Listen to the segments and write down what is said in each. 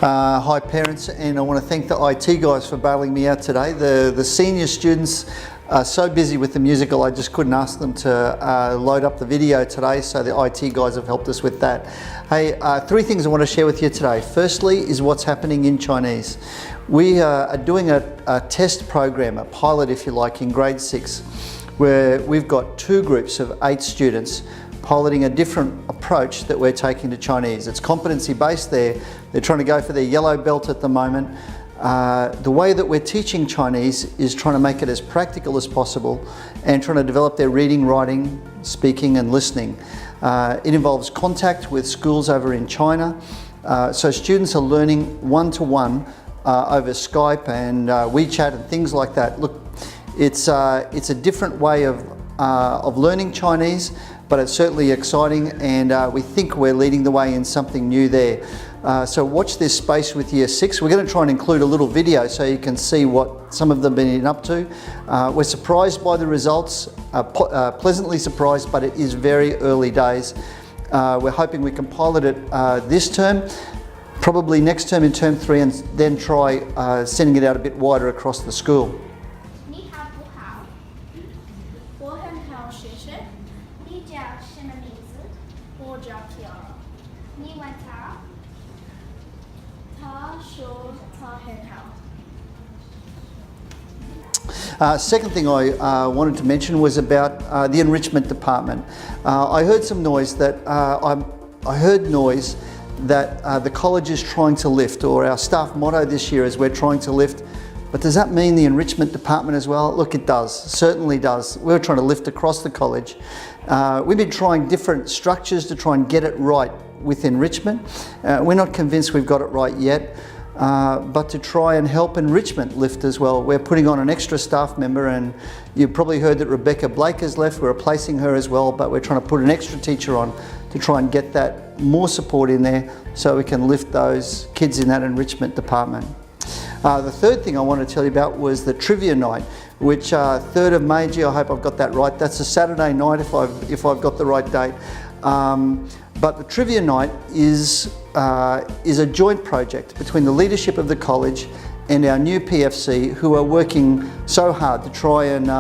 Hi parents, and I want to thank the IT guys for bailing me out today. The senior students are so busy with the musical, I just couldn't ask them to load up the video today, so the IT guys have helped us with that. Hey, three things I want to share with you today. Firstly is what's happening in Chinese. We are doing a test program, a pilot if you like, in grade 6, where we've got two groups of 8 students piloting a different approach that we're taking to Chinese. It's competency based. They're trying to go for their yellow belt at the moment. The way that we're teaching Chinese is trying to make it as practical as possible and trying to develop their reading, writing, speaking and listening. It involves contact with schools over in China. So students are learning one-to-one over Skype and WeChat and things like that. Look, it's a different way of learning Chinese, but it's certainly exciting, and we think we're leading the way in something new there. So watch this space with Year 6. We're going to try and include a little video so you can see what some of them have been up to. We're surprised by the results, pleasantly surprised, but it is very early days. We're hoping we can pilot it this term, probably next term in term 3, and then try sending it out a bit wider across the school. Second thing I wanted to mention was about the enrichment department. I heard some noise that I heard noise that the college is trying to lift, or our staff motto this year is we're trying to lift. But does that mean the enrichment department as well? Look, it does, certainly does. We're trying to lift across the college. We've been trying different structures to try and get it right with enrichment. We're not convinced we've got it right yet. But to try and help enrichment lift as well. We're putting on an extra staff member, and you've probably heard that Rebecca Blake has left. We're replacing her as well, but we're trying to put an extra teacher on to try and get that more support in there so we can lift those kids in that enrichment department. The third thing I want to tell you about was the trivia night, which 3rd of May, gee, I hope I've got that right. That's a Saturday night if I've got the right date. But the trivia night is a joint project between the leadership of the college and our new PFC, who are working so hard to try and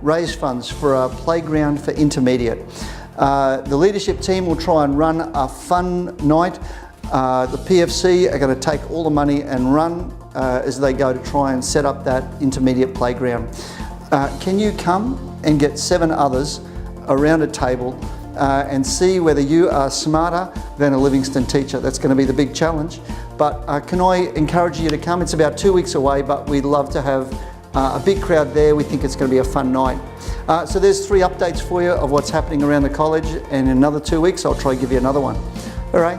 raise funds for a playground for intermediate. The leadership team will try and run a fun night. The PFC are going to take all the money and run as they go to try and set up that intermediate playground. Can you come and get 7 others around a table and see whether you are smarter than a Livingstone teacher? That's going to be the big challenge. But can I encourage you to come? It's about 2 weeks away, but we'd love to have a big crowd there. We think it's going to be a fun night. So there's 3 updates for you of what's happening around the college, and in another 2 weeks I'll try to give you another one. All right.